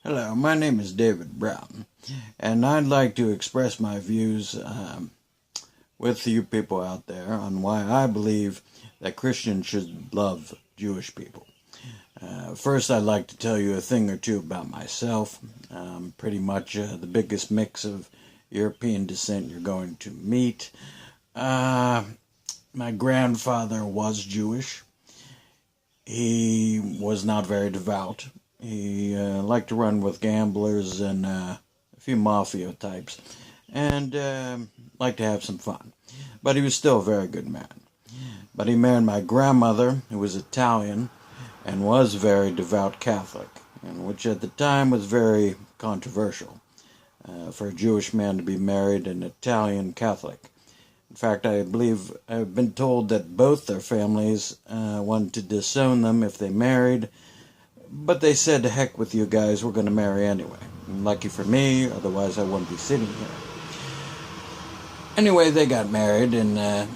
Hello, my name is David Brown, and I'd like to express my views with you people out there on why I believe that Christians should love Jewish people. First, I'd like to tell you a thing or two about myself. Pretty much the biggest mix of European descent you're going to meet. My grandfather was Jewish. He was not very devout. He liked to run with gamblers and a few mafia types, and liked to have some fun. But he was still a very good man. But he married my grandmother, who was Italian, and was very devout Catholic, and which at the time was very controversial for a Jewish man to be married an Italian Catholic. In fact, I believe I've been told that both their families wanted to disown them if they married, but they said, to heck with you guys, we're going to marry anyway. And lucky for me, otherwise I wouldn't be sitting here. Anyway, they got married, and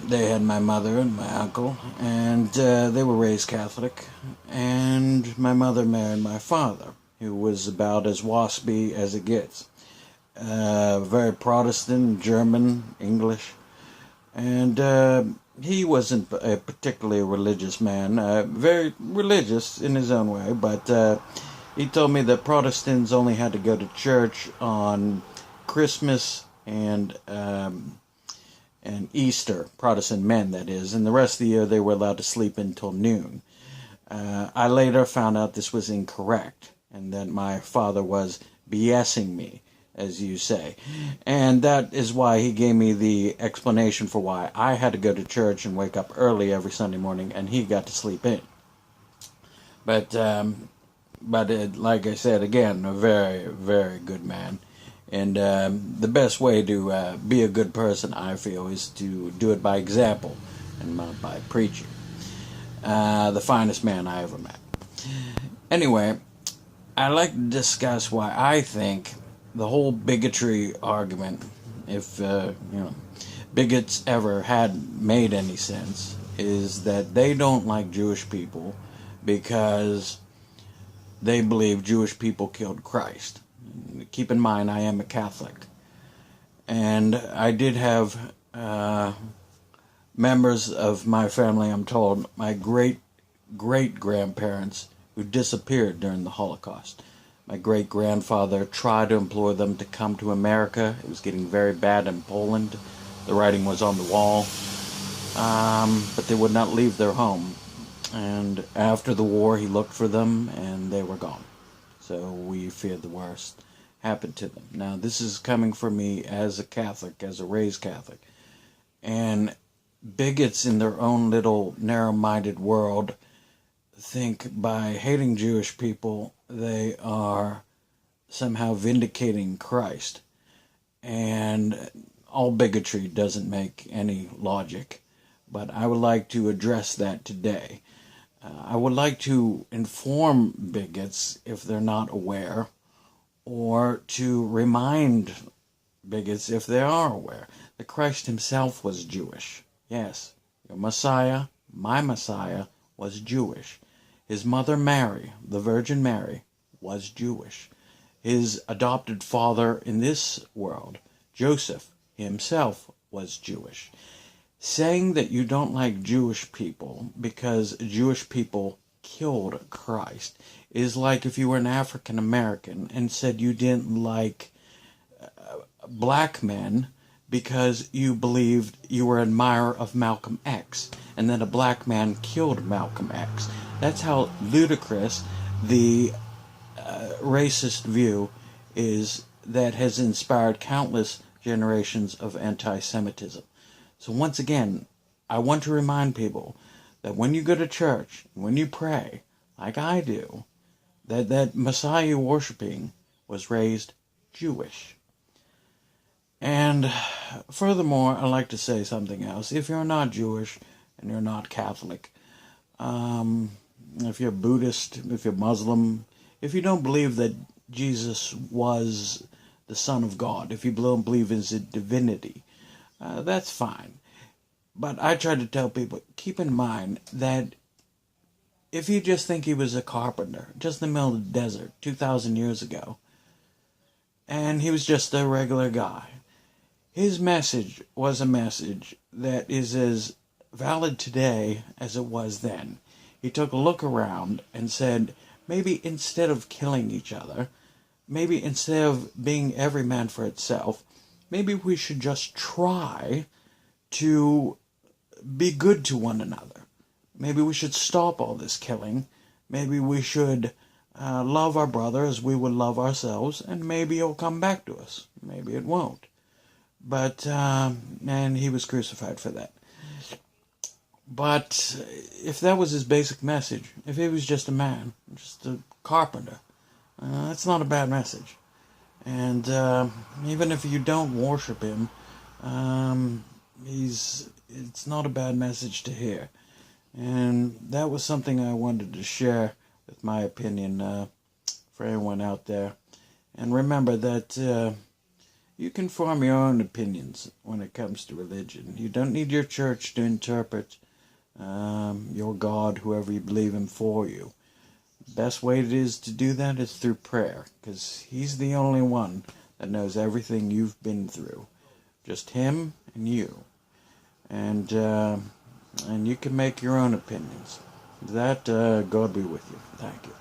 they had my mother and my uncle, and they were raised Catholic, and my mother married my father, who was about as waspy as it gets. Very Protestant, German, English. And he wasn't a particularly religious man, very religious in his own way, but he told me that Protestants only had to go to church on Christmas and Easter, Protestant men, that is, and the rest of the year they were allowed to sleep until noon. I later found out this was incorrect, and that my father was BSing me, as you say. And that is why he gave me the explanation for why I had to go to church and wake up early every Sunday morning, and he got to sleep in. But like I said, again, a very, very good man. And the best way to be a good person, I feel, is to do it by example and not by preaching. The finest man I ever met. Anyway, I'd like to discuss why I think the whole bigotry argument, if bigots ever had made any sense, is that they don't like Jewish people because they believe Jewish people killed Christ. Keep in mind, I am a Catholic, and I did have members of my family, I'm told, my great-great-grandparents who disappeared during the Holocaust. My great-grandfather tried to implore them to come to America. It was getting very bad in Poland. The writing was on the wall. But they would not leave their home. And after the war, he looked for them, and they were gone. So we feared the worst happened to them. Now, this is coming from me as a Catholic, as a raised Catholic. And bigots in their own little narrow-minded world think by hating Jewish people, they are somehow vindicating Christ. And all bigotry doesn't make any logic. But I would like to address that today. I would like to inform bigots, if they're not aware, or to remind bigots, if they are aware, that Christ himself was Jewish. Yes, your Messiah, my Messiah, was Jewish. His mother Mary, the Virgin Mary, was Jewish. His adopted father in this world, Joseph, himself was Jewish. Saying that you don't like Jewish people because Jewish people killed Christ is like if you were an African American and said you didn't like black men because you believed you were an admirer of Malcolm X, and then a black man killed Malcolm X. That's how ludicrous the racist view is that has inspired countless generations of anti-Semitism. So once again, I want to remind people that when you go to church, when you pray, like I do, that Messiah you're worshiping was raised Jewish. And furthermore, I'd like to say something else. If you're not Jewish and you're not Catholic, if you're Buddhist, if you're Muslim, if you don't believe that Jesus was the Son of God, if you don't believe in his divinity, that's fine. But I try to tell people, keep in mind that if you just think he was a carpenter, just in the middle of the desert, 2,000 years ago, and he was just a regular guy, his message was a message that is as valid today as it was then. He took a look around and said, maybe instead of killing each other, maybe instead of being every man for itself, maybe we should just try to be good to one another. Maybe we should stop all this killing. Maybe we should love our brother as we would love ourselves, and maybe it'll come back to us. Maybe it won't. But, and he was crucified for that. But if that was his basic message, if he was just a man, just a carpenter, that's not a bad message. And even if you don't worship him, it's not a bad message to hear. And that was something I wanted to share with my opinion for anyone out there. And remember that you can form your own opinions when it comes to religion. You don't need your church to interpret your God, whoever you believe in, for you. The best way it is to do that is through prayer, because he's the only one that knows everything you've been through. Just him and you. And you can make your own opinions. That, God be with you. Thank you.